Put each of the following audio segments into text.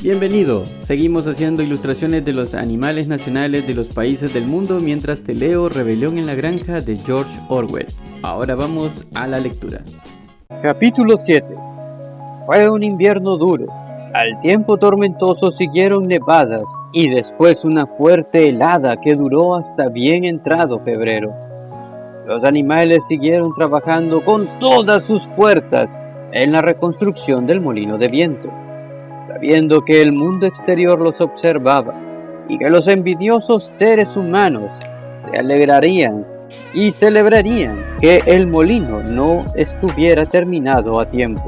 Bienvenido, seguimos haciendo ilustraciones de los animales nacionales de los países del mundo mientras te leo Rebelión en la Granja de George Orwell. Ahora vamos a la lectura. Capítulo 7. Fue un invierno duro. Al tiempo tormentoso siguieron nevadas y después una fuerte helada que duró hasta bien entrado febrero. Los animales siguieron trabajando con todas sus fuerzas en la reconstrucción del molino de viento, sabiendo que el mundo exterior los observaba y que los envidiosos seres humanos se alegrarían y celebrarían que el molino no estuviera terminado a tiempo.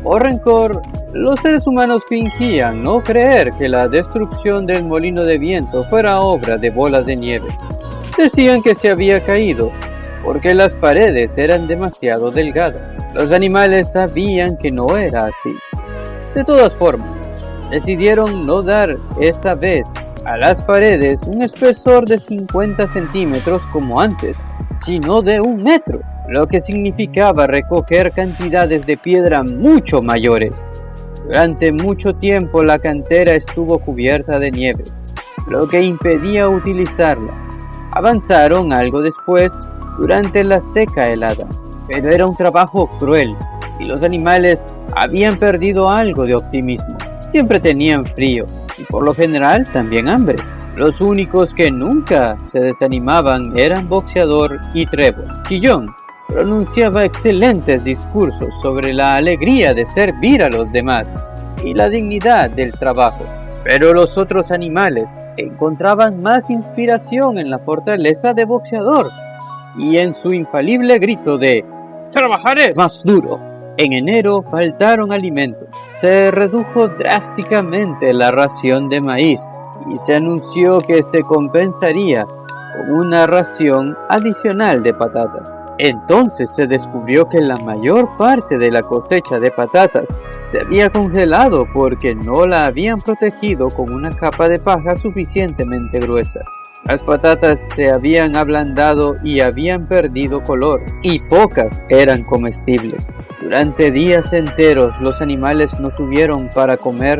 Por rencor, los seres humanos fingían no creer que la destrucción del molino de viento fuera obra de bolas de nieve. Decían que se había caído porque las paredes eran demasiado delgadas. Los animales sabían que no era así. De todas formas, decidieron no dar esa vez a las paredes un espesor de 50 centímetros como antes, sino de 1 metro, lo que significaba recoger cantidades de piedra mucho mayores. Durante mucho tiempo la cantera estuvo cubierta de nieve, lo que impedía utilizarla. Avanzaron algo después durante la seca helada, pero era un trabajo cruel y los animales habían perdido algo de optimismo. Siempre tenían frío y por lo general también hambre. Los únicos que nunca se desanimaban eran Boxeador y Trevor. Chillón pronunciaba excelentes discursos sobre la alegría de servir a los demás y la dignidad del trabajo. Pero los otros animales encontraban más inspiración en la fortaleza de Boxeador y en su infalible grito de «¡Trabajaré más duro!». En enero faltaron alimentos. Se redujo drásticamente la ración de maíz y se anunció que se compensaría con una ración adicional de patatas. Entonces se descubrió que la mayor parte de la cosecha de patatas se había congelado porque no la habían protegido con una capa de paja suficientemente gruesa. Las patatas se habían ablandado y habían perdido color, y pocas eran comestibles. Durante días enteros los animales no tuvieron para comer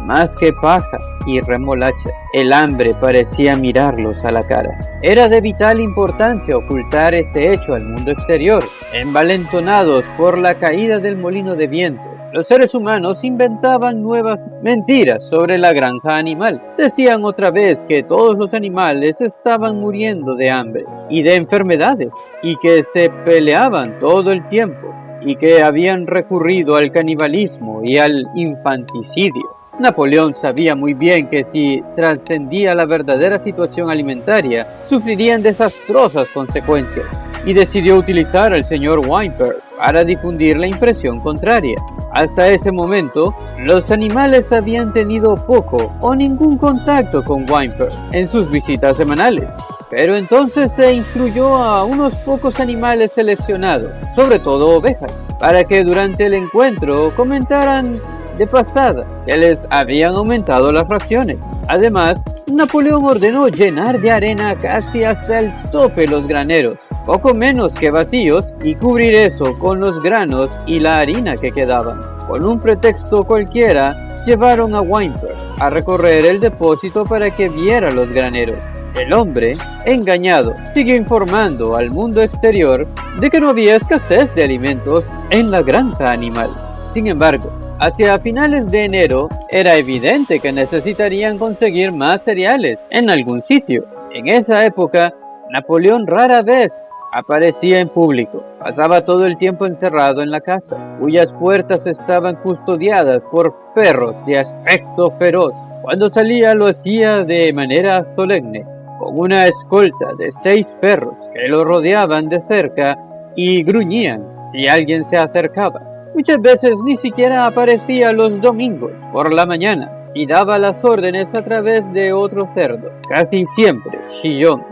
más que paja y remolacha. El hambre parecía mirarlos a la cara. Era de vital importancia ocultar ese hecho al mundo exterior. Envalentonados por la caída del molino de viento, los seres humanos inventaban nuevas mentiras sobre la granja animal. Decían otra vez que todos los animales estaban muriendo de hambre y de enfermedades, y que se peleaban todo el tiempo, y que habían recurrido al canibalismo y al infanticidio. Napoleón sabía muy bien que si trascendía la verdadera situación alimentaria, sufrirían desastrosas consecuencias, y decidió utilizar al señor Whymper para difundir la impresión contraria. Hasta ese momento, los animales habían tenido poco o ningún contacto con Whymper en sus visitas semanales. Pero entonces se instruyó a unos pocos animales seleccionados, sobre todo ovejas, para que durante el encuentro comentaran de pasada que les habían aumentado las raciones. Además, Napoleón ordenó llenar de arena casi hasta el tope los graneros, poco menos que vacíos, y cubrir eso con los granos y la harina que quedaban. Con un pretexto cualquiera, llevaron a Whymper a recorrer el depósito para que viera los graneros. El hombre, engañado, siguió informando al mundo exterior de que no había escasez de alimentos en la granja animal. Sin embargo, hacia finales de enero, era evidente que necesitarían conseguir más cereales en algún sitio. En esa época, Napoleón rara vez aparecía en público. Pasaba todo el tiempo encerrado en la casa, cuyas puertas estaban custodiadas por perros de aspecto feroz. Cuando salía lo hacía de manera solemne, con una escolta de 6 perros que lo rodeaban de cerca y gruñían si alguien se acercaba. Muchas veces ni siquiera aparecía los domingos por la mañana y daba las órdenes a través de otro cerdo, casi siempre Chillón.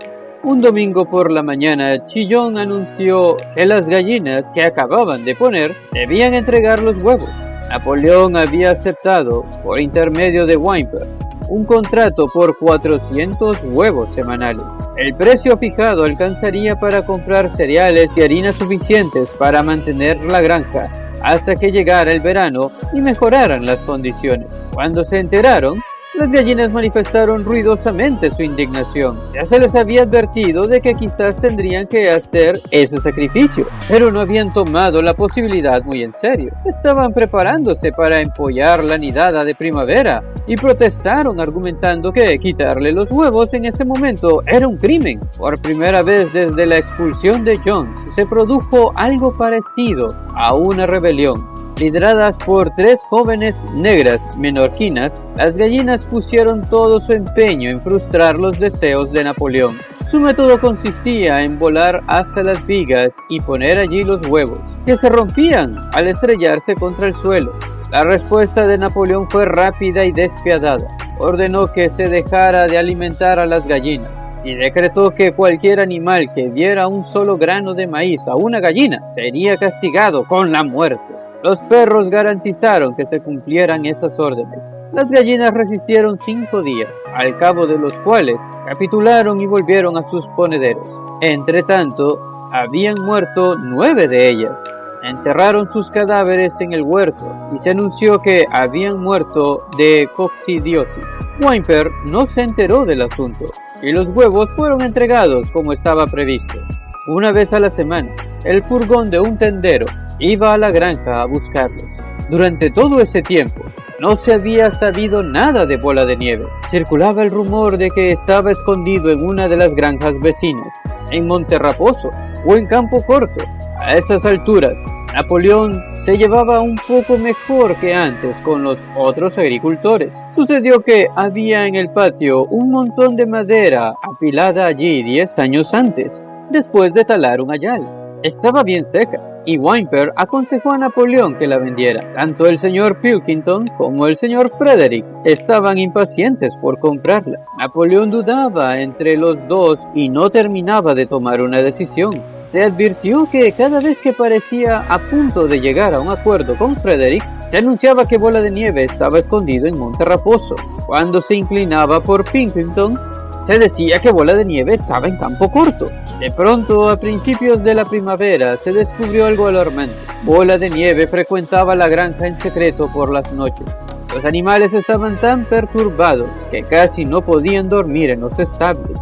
Un domingo por la mañana, Chillón anunció que las gallinas que acababan de poner debían entregar los huevos. Napoleón había aceptado, por intermedio de Whymper, un contrato por 400 huevos semanales. El precio fijado alcanzaría para comprar cereales y harina suficientes para mantener la granja hasta que llegara el verano y mejoraran las condiciones. Cuando se enteraron, las gallinas manifestaron ruidosamente su indignación. Ya se les había advertido de que quizás tendrían que hacer ese sacrificio, pero no habían tomado la posibilidad muy en serio. Estaban preparándose para empollar la nidada de primavera y protestaron argumentando que quitarle los huevos en ese momento era un crimen. Por primera vez desde la expulsión de Jones se produjo algo parecido a una rebelión. Lideradas por 3 jóvenes negras menorquinas, las gallinas pusieron todo su empeño en frustrar los deseos de Napoleón. Su método consistía en volar hasta las vigas y poner allí los huevos, que se rompían al estrellarse contra el suelo. La respuesta de Napoleón fue rápida y despiadada. Ordenó que se dejara de alimentar a las gallinas y decretó que cualquier animal que diera un solo grano de maíz a una gallina sería castigado con la muerte. Los perros garantizaron que se cumplieran esas órdenes. Las gallinas resistieron 5 días, al cabo de los cuales capitularon y volvieron a sus ponederos. Entre tanto, habían muerto 9 de ellas. Enterraron sus cadáveres en el huerto y se anunció que habían muerto de coccidiosis. Whymper no se enteró del asunto y los huevos fueron entregados como estaba previsto. Una vez a la semana, el furgón de un tendero iba a la granja a buscarlos. Durante todo ese tiempo, no se había sabido nada de Bola de Nieve. Circulaba el rumor de que estaba escondido en una de las granjas vecinas, en Monterraposo o en Campo Corto. A esas alturas, Napoleón se llevaba un poco mejor que antes con los otros agricultores. Sucedió que había en el patio un montón de madera apilada allí 10 años antes, después de talar un hayal. Estaba bien seca, y Whymper aconsejó a Napoleón que la vendiera. Tanto el señor Pilkington como el señor Frederick estaban impacientes por comprarla. Napoleón dudaba entre los dos y no terminaba de tomar una decisión. Se advirtió que cada vez que parecía a punto de llegar a un acuerdo con Frederick, se anunciaba que Bola de Nieve estaba escondido en Monterraposo. Cuando se inclinaba por Pilkington, se decía que Bola de Nieve estaba en Campo Corto. De pronto, a principios de la primavera, se descubrió algo alarmante. Bola de Nieve frecuentaba la granja en secreto por las noches. Los animales estaban tan perturbados que casi no podían dormir en los establos.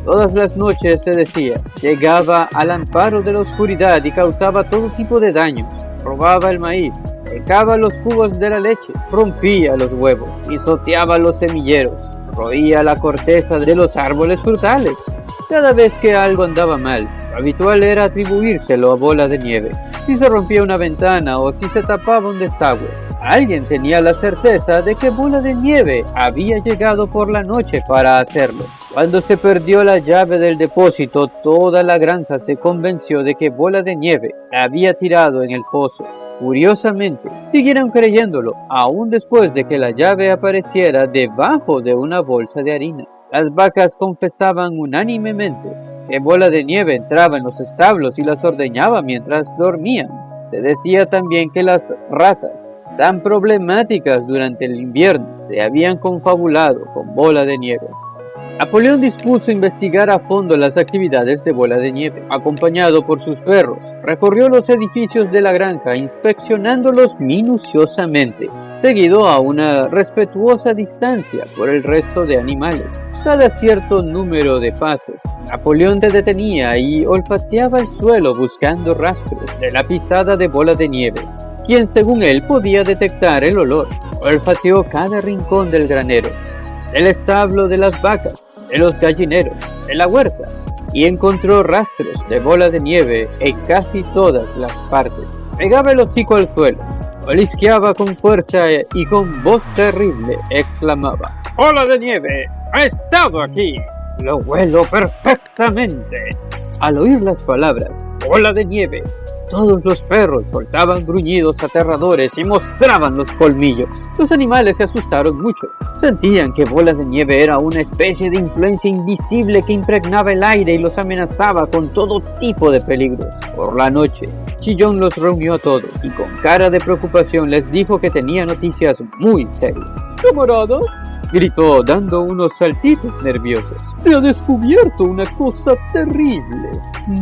Todas las noches, se decía, llegaba al amparo de la oscuridad y causaba todo tipo de daños. Robaba el maíz, secaba los cubos de la leche, rompía los huevos, pisoteaba los semilleros, roía la corteza de los árboles frutales. Cada vez que algo andaba mal, lo habitual era atribuírselo a Bola de Nieve. Si se rompía una ventana o si se tapaba un desagüe, alguien tenía la certeza de que Bola de Nieve había llegado por la noche para hacerlo. Cuando se perdió la llave del depósito, toda la granja se convenció de que Bola de Nieve la había tirado en el pozo. Curiosamente, siguieron creyéndolo, aún después de que la llave apareciera debajo de una bolsa de harina. Las vacas confesaban unánimemente que Bola de Nieve entraba en los establos y las ordeñaba mientras dormían. Se decía también que las ratas, tan problemáticas durante el invierno, se habían confabulado con Bola de Nieve. Napoleón dispuso investigar a fondo las actividades de Bola de Nieve. Acompañado por sus perros, recorrió los edificios de la granja inspeccionándolos minuciosamente, seguido a una respetuosa distancia por el resto de animales. Cada cierto número de pasos, Napoleón se detenía y olfateaba el suelo buscando rastros de la pisada de Bola de Nieve, quien según él podía detectar el olor. Olfateó cada rincón del granero, del establo de las vacas, de los gallineros, de la huerta, y encontró rastros de Bola de Nieve en casi todas las partes. Pegaba el hocico al suelo, olisqueaba con fuerza y con voz terrible exclamaba: ¡Bola de Nieve ha estado aquí! ¡Lo huelo perfectamente! Al oír las palabras Bola de Nieve, todos los perros soltaban gruñidos aterradores y mostraban los colmillos. Los animales se asustaron mucho. Sentían que Bola de Nieve era una especie de influencia invisible que impregnaba el aire y los amenazaba con todo tipo de peligros. Por la noche, Chillón los reunió a todos y con cara de preocupación les dijo que tenía noticias muy serias. «Camaradas», gritó dando unos saltitos nerviosos. Se ha descubierto una cosa terrible.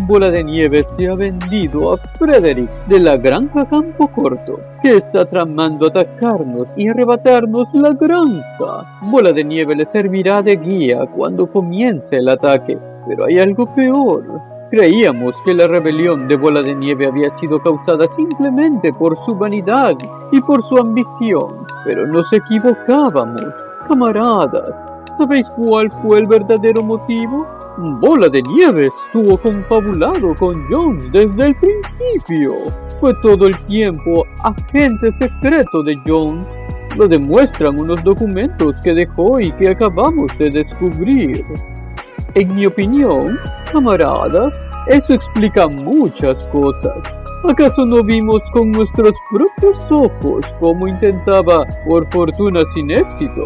Bola de Nieve se ha vendido a Frederick de la granja Campo Corto, que está tramando atacarnos y arrebatarnos la granja. Bola de Nieve le servirá de guía cuando comience el ataque, pero hay algo peor. Creíamos que la rebelión de Bola de Nieve había sido causada simplemente por su vanidad y por su ambición, pero nos equivocábamos. Camaradas, ¿sabéis cuál fue el verdadero motivo? Bola de Nieve estuvo confabulado con Jones desde el principio. Fue todo el tiempo agente secreto de Jones. Lo demuestran unos documentos que dejó y que acabamos de descubrir. En mi opinión, camaradas, eso explica muchas cosas. ¿Acaso no vimos con nuestros propios ojos cómo intentaba, por fortuna sin éxito,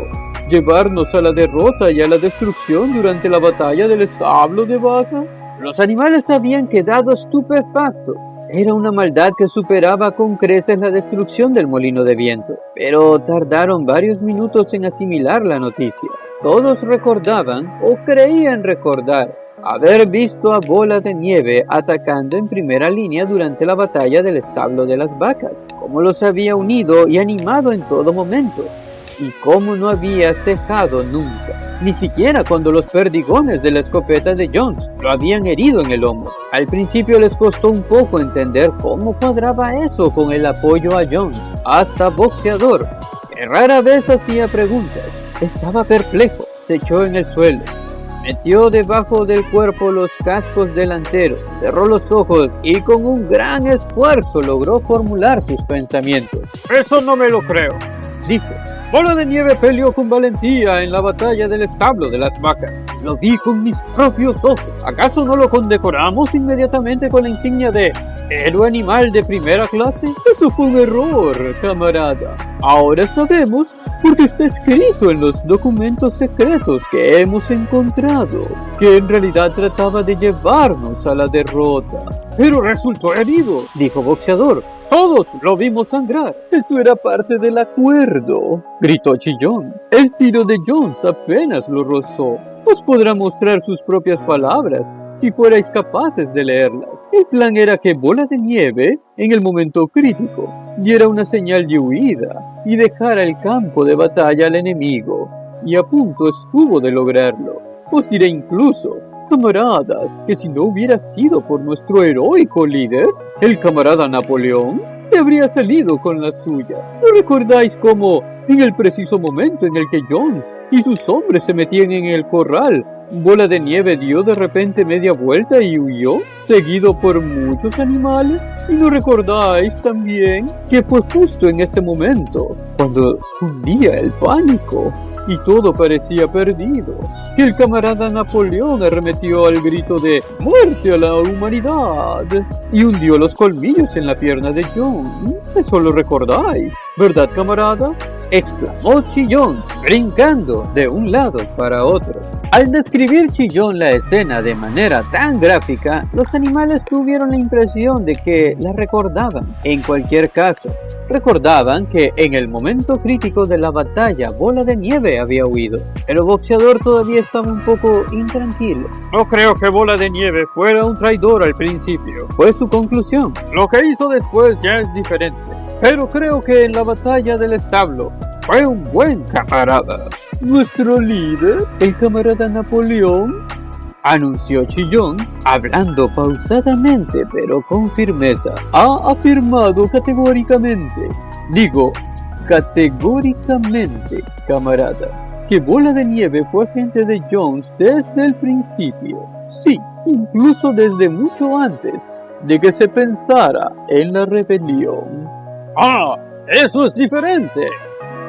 llevarnos a la derrota y a la destrucción durante la batalla del establo de vacas? Los animales habían quedado estupefactos. Era una maldad que superaba con creces la destrucción del molino de viento, pero tardaron varios minutos en asimilar la noticia. Todos recordaban, o creían recordar, haber visto a Bola de Nieve atacando en primera línea durante la batalla del establo de las vacas, cómo los había unido y animado en todo momento, y cómo no había cejado nunca, ni siquiera cuando los perdigones de la escopeta de Jones lo habían herido en el hombro. Al principio les costó un poco entender cómo cuadraba eso con el apoyo a Jones. Hasta Boxeador, que rara vez hacía preguntas, estaba perplejo. Se echó en el suelo, metió debajo del cuerpo los cascos delanteros, cerró los ojos y con un gran esfuerzo logró formular sus pensamientos. «Eso no me lo creo», dijo. «Bola de Nieve peleó con valentía en la batalla del establo de las vacas. Lo vi con mis propios ojos. ¿Acaso no lo condecoramos inmediatamente con la insignia de héroe animal de primera clase? Eso fue un error, camarada. Ahora sabemos porque está escrito en los documentos secretos que hemos encontrado, que en realidad trataba de llevarnos a la derrota. Pero resultó herido», dijo Boxeador. «Todos lo vimos sangrar». «Eso era parte del acuerdo», gritó Chillón. «El tiro de Jones apenas lo rozó. Os podrá mostrar sus propias palabras si fuerais capaces de leerlas. El plan era que Bola de Nieve, en el momento crítico, diera una señal de huida y dejara el campo de batalla al enemigo, y a punto estuvo de lograrlo. Os diré incluso, camaradas, que si no hubiera sido por nuestro heroico líder, el camarada Napoleón, se habría salido con la suya. ¿No recordáis cómo, en el preciso momento en el que Jones y sus hombres se metían en el corral, Bola de Nieve dio de repente media vuelta y huyó, seguido por muchos animales? ¿Y no recordáis también que fue justo en ese momento, cuando hundía el pánico y todo parecía perdido, que el camarada Napoleón arremetió al grito de «¡Muerte a la humanidad!» y hundió los colmillos en la pierna de Jones? Eso lo recordáis, ¿verdad, camarada?, exclamó Chillón, brincando de un lado para otro. Al describir Chillón la escena de manera tan gráfica, los animales tuvieron la impresión de que la recordaban. En cualquier caso, recordaban que en el momento crítico de la batalla, Bola de Nieve había huido. Pero Boxeador todavía estaba un poco intranquilo. «No creo que Bola de Nieve fuera un traidor al principio», fue su conclusión. «Lo que hizo después ya es diferente. Pero creo que en la batalla del establo fue un buen camarada. Nuestro líder, el camarada Napoleón», anunció Chillón, hablando pausadamente pero con firmeza, «ha afirmado categóricamente, camarada, que Bola de Nieve fue agente de Jones desde el principio. Sí, incluso desde mucho antes de que se pensara en la rebelión». «¡Ah! ¡Eso es diferente!»,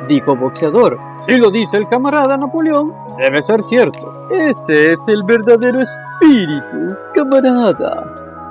dijo Boxeador. «Si lo dice el camarada Napoleón, debe ser cierto». «Ese es el verdadero espíritu, camarada»,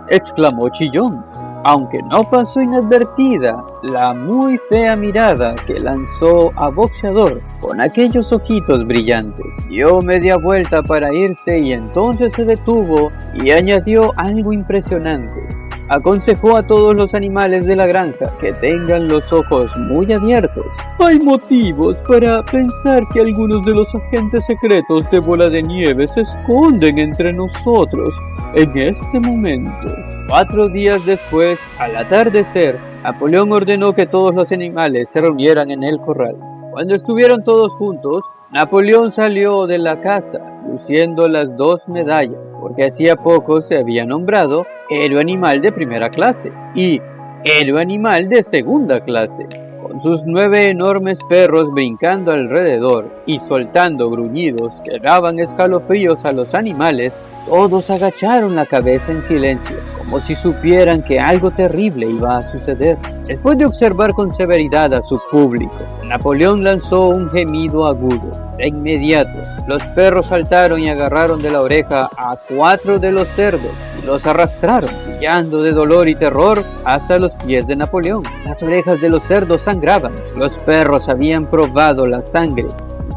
exclamó Chillón, aunque no pasó inadvertida la muy fea mirada que lanzó a Boxeador con aquellos ojitos brillantes. Dio media vuelta para irse y entonces se detuvo y añadió algo impresionante. aconsejó a todos los animales de la granja que tengan los ojos muy abiertos. Hay motivos para pensar que algunos de los agentes secretos de Bola de Nieve se esconden entre nosotros en este momento. 4 días después, al atardecer, Napoleón ordenó que todos los animales se reunieran en el corral. Cuando estuvieron todos juntos, Napoleón salió de la casa luciendo las 2 medallas, porque hacía poco se había nombrado héroe animal de primera clase y héroe animal de segunda clase. Con sus 9 enormes perros brincando alrededor y soltando gruñidos que daban escalofríos a los animales, todos agacharon la cabeza en silencio, como si supieran que algo terrible iba a suceder. Después de observar con severidad a su público, Napoleón lanzó un gemido agudo. De inmediato, los perros saltaron y agarraron de la oreja a 4 de los cerdos y los arrastraron, chillando de dolor y terror hasta los pies de Napoleón. Las orejas de los cerdos sangraban. Los perros habían probado la sangre.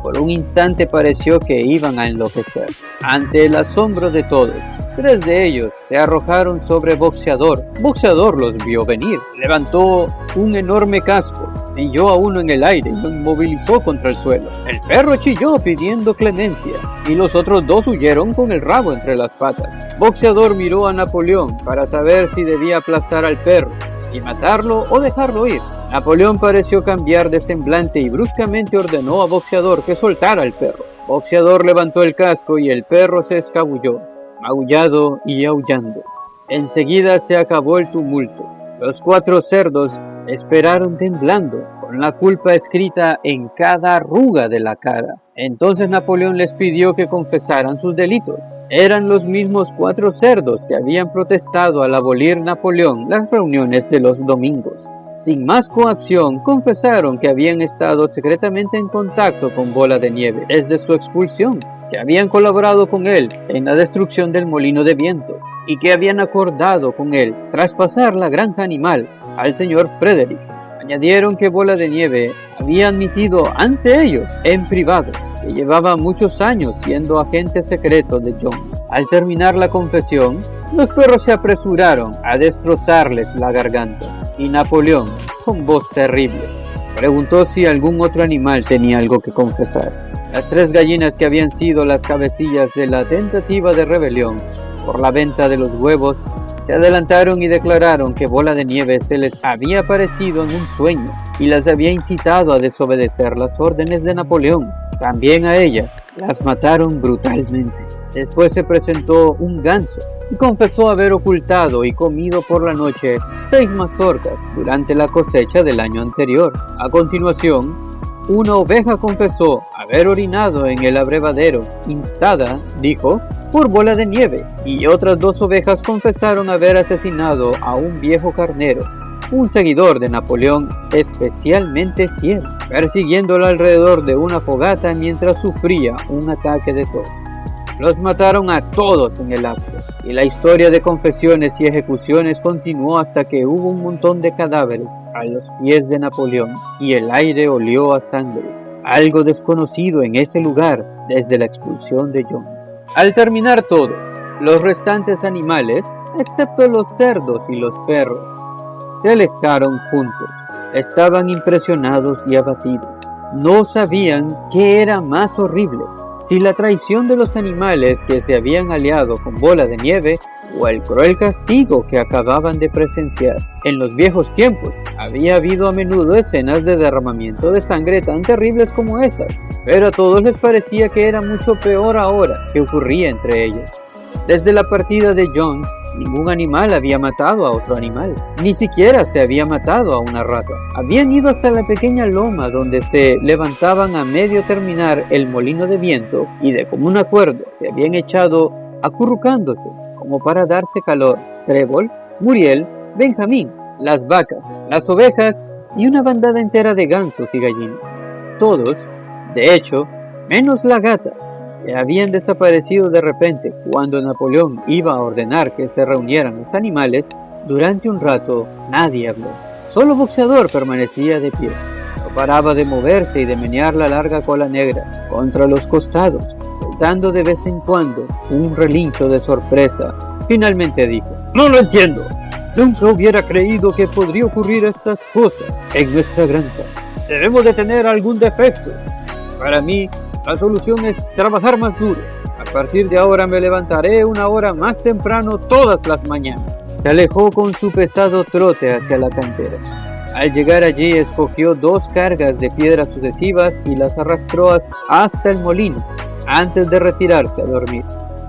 Por un instante pareció que iban a enloquecer. Ante el asombro de todos, 3 de ellos se arrojaron sobre Boxeador. Boxeador los vio venir. Levantó un enorme casco, pilló a uno en el aire y lo inmovilizó contra el suelo. El perro chilló pidiendo clemencia y los otros 2 huyeron con el rabo entre las patas. Boxeador miró a Napoleón para saber si debía aplastar al perro y matarlo o dejarlo ir. Napoleón pareció cambiar de semblante y bruscamente ordenó a Boxeador que soltara al perro. Boxeador levantó el casco y el perro se escabulló, maullado y aullando. Enseguida se acabó el tumulto. Los 4 cerdos esperaron temblando, con la culpa escrita en cada arruga de la cara. Entonces Napoleón les pidió que confesaran sus delitos. Eran los mismos 4 cerdos que habían protestado al abolir Napoleón las reuniones de los domingos. Sin más coacción, confesaron que habían estado secretamente en contacto con Bola de Nieve desde su expulsión, que habían colaborado con él en la destrucción del molino de viento y que habían acordado con él traspasar la granja animal al señor Frederick. Añadieron que Bola de Nieve había admitido ante ellos en privado que llevaba muchos años siendo agente secreto de John. Al terminar la confesión, los perros se apresuraron a destrozarles la garganta y Napoleón, con voz terrible, preguntó si algún otro animal tenía algo que confesar. Las 3 gallinas que habían sido las cabecillas de la tentativa de rebelión por la venta de los huevos se adelantaron y declararon que Bola de Nieve se les había aparecido en un sueño y las había incitado a desobedecer las órdenes de Napoleón. También a ellas las mataron brutalmente. Después se presentó un ganso y confesó haber ocultado y comido por la noche 6 mazorcas durante la cosecha del año anterior. A continuación, una oveja confesó haber orinado en el abrevadero, instada, dijo, por Bola de Nieve, y otras 2 ovejas confesaron haber asesinado a un viejo carnero, un seguidor de Napoleón especialmente fiel, persiguiéndolo alrededor de una fogata mientras sufría un ataque de tos. Los mataron a todos en el acto, y la historia de confesiones y ejecuciones continuó hasta que hubo un montón de cadáveres a los pies de Napoleón y el aire olió a sangre, algo desconocido en ese lugar desde la expulsión de Jones. Al terminar todo, los restantes animales, excepto los cerdos y los perros, se alejaron juntos. Estaban impresionados y abatidos. No sabían qué era más horrible, si la traición de los animales que se habían aliado con Bola de Nieve o el cruel castigo que acababan de presenciar. En los viejos tiempos había habido a menudo escenas de derramamiento de sangre tan terribles como esas, pero a todos les parecía que era mucho peor ahora que ocurría entre ellos. Desde la partida de Jones, ningún animal había matado a otro animal, ni siquiera se había matado a una rata. Habían ido hasta la pequeña loma donde se levantaban a medio terminar el molino de viento y de común acuerdo se habían echado acurrucándose como para darse calor. Trébol, Muriel, Benjamín, las vacas, las ovejas y una bandada entera de gansos y gallinas. Todos, de hecho, menos la gata, que habían desaparecido de repente cuando Napoleón iba a ordenar que se reunieran los animales. Durante un rato nadie habló. Solo Boxeador permanecía de pie. No paraba de moverse y de menear la larga cola negra contra los costados, soltando de vez en cuando un relincho de sorpresa. Finalmente dijo: «No lo entiendo. Nunca hubiera creído que podría ocurrir estas cosas en nuestra granja. Debemos de tener algún defecto. Para mí, la solución es trabajar más duro. A partir de ahora me levantaré una hora más temprano todas las mañanas. Se alejó con su pesado trote hacia la cantera. Al llegar allí escogió 2 cargas de piedras sucesivas y las arrastró hasta el molino, antes de retirarse a dormir.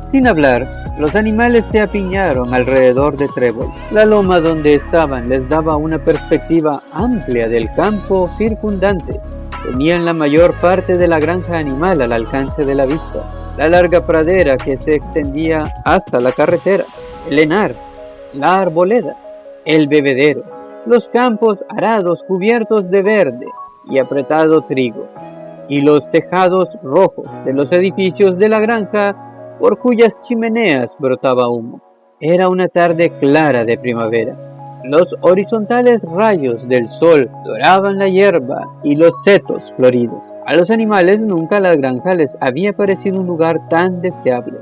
Sin hablar, los animales se apiñaron alrededor de Trébol. La loma donde estaban les daba una perspectiva amplia del campo circundante. Tenían la mayor parte de la granja animal al alcance de la vista. La larga pradera que se extendía hasta la carretera, el henar, la arboleda, el bebedero, los campos arados cubiertos de verde y apretado trigo, y los tejados rojos de los edificios de la granja por cuyas chimeneas brotaba humo. Era una tarde clara de primavera. Los horizontales rayos del sol doraban la hierba y los setos floridos. A los animales nunca la granja les había parecido un lugar tan deseable.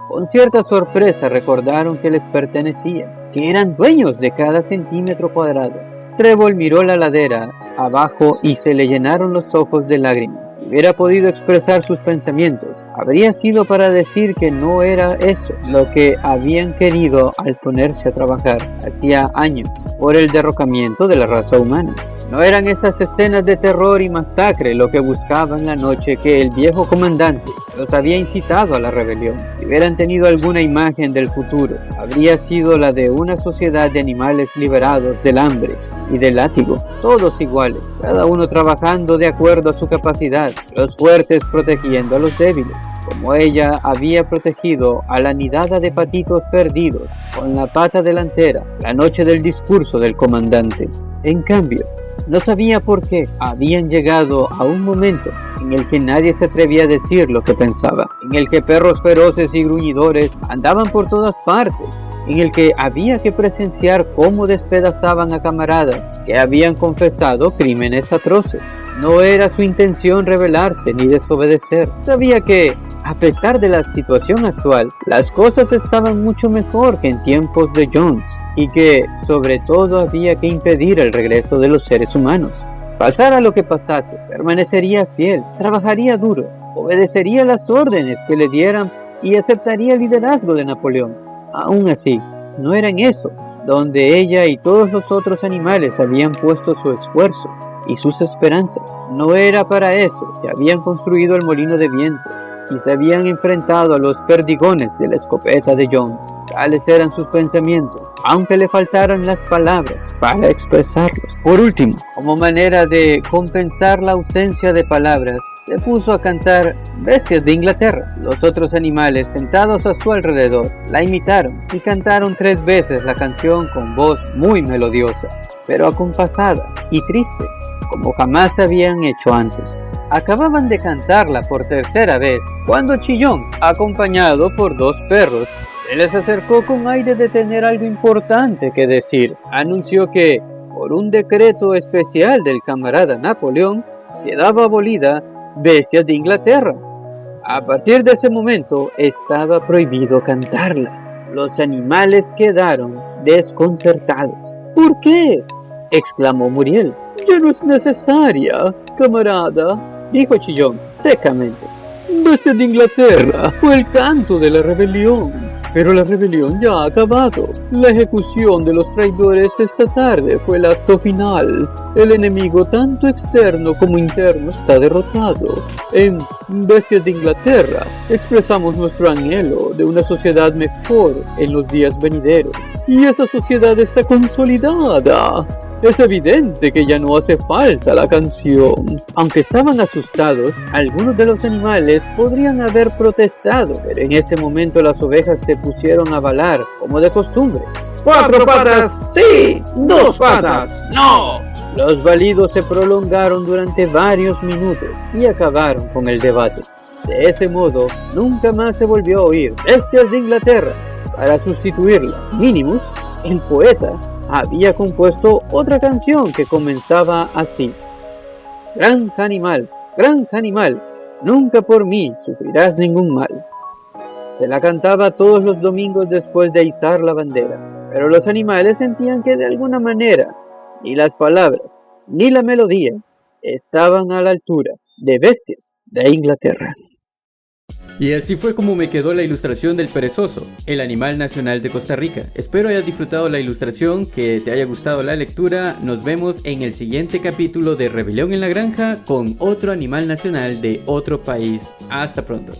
Con cierta sorpresa recordaron que les pertenecía, que eran dueños de cada centímetro cuadrado. Trébol miró la ladera abajo y se le llenaron los ojos de lágrimas. Si hubiera podido expresar sus pensamientos, habría sido para decir que no era eso lo que habían querido al ponerse a trabajar hacía años por el derrocamiento de la raza humana. No eran esas escenas de terror y masacre lo que buscaban la noche que el viejo comandante los había incitado a la rebelión. Si hubieran tenido alguna imagen del futuro, habría sido la de una sociedad de animales liberados del hambre y del látigo, todos iguales, cada uno trabajando de acuerdo a su capacidad, los fuertes protegiendo a los débiles, como ella había protegido a la nidada de patitos perdidos con la pata delantera la noche del discurso del comandante. En cambio, no sabía por qué habían llegado a un momento en el que nadie se atrevía a decir lo que pensaba, en el que perros feroces y gruñidores andaban por todas partes, en el que había que presenciar cómo despedazaban a camaradas que habían confesado crímenes atroces. No era su intención rebelarse ni desobedecer. Sabía que, a pesar de la situación actual, las cosas estaban mucho mejor que en tiempos de Jones, y que, sobre todo, había que impedir el regreso de los seres humanos. Pasara lo que pasase, permanecería fiel, trabajaría duro, obedecería las órdenes que le dieran y aceptaría el liderazgo de Napoleón. Aún así, no era en eso donde ella y todos los otros animales habían puesto su esfuerzo y sus esperanzas. No era para eso que habían construido el molino de viento y se habían enfrentado a los perdigones de la escopeta de Jones. Tales eran sus pensamientos, aunque le faltaran las palabras para expresarlos. Por último, como manera de compensar la ausencia de palabras, se puso a cantar Bestias de Inglaterra. Los otros animales sentados a su alrededor la imitaron y cantaron 3 veces la canción con voz muy melodiosa, pero acompasada y triste, como jamás habían hecho antes. Acababan de cantarla por tercera vez cuando Chillón, acompañado por 2 perros, se les acercó con aire de tener algo importante que decir. Anunció que, por un decreto especial del camarada Napoleón, quedaba abolida Bestias de Inglaterra. A partir de ese momento estaba prohibido cantarla. Los animales quedaron desconcertados. ¿Por qué?, exclamó Muriel. Ya no es necesaria, camarada, dijo Chillón secamente. Bestias de Inglaterra fue el canto de la rebelión. Pero la rebelión ya ha acabado. La ejecución de los traidores esta tarde fue el acto final. El enemigo, tanto externo como interno, está derrotado. En Bestias de Inglaterra expresamos nuestro anhelo de una sociedad mejor en los días venideros. Y esa sociedad está consolidada. Es evidente que ya no hace falta la canción. Aunque estaban asustados, algunos de los animales podrían haber protestado, pero en ese momento las ovejas se pusieron a balar, como de costumbre. 4 patas, sí, 2 patas, no. Los balidos se prolongaron durante varios minutos y acabaron con el debate. De ese modo, nunca más se volvió a oír Bestias de Inglaterra. Para sustituirla, Minimus, el poeta, había compuesto otra canción que comenzaba así: granja animal, nunca por mí sufrirás ningún mal. Se la cantaba todos los domingos después de izar la bandera. pero los animales sentían que de alguna manera ni las palabras ni la melodía estaban a la altura de bestias de Inglaterra. Y así fue como me quedó la ilustración del perezoso, el animal nacional de Costa Rica. Espero hayas disfrutado la ilustración, que te haya gustado la lectura. Nos vemos en el siguiente capítulo de Rebelión en la Granja con otro animal nacional de otro país. Hasta pronto.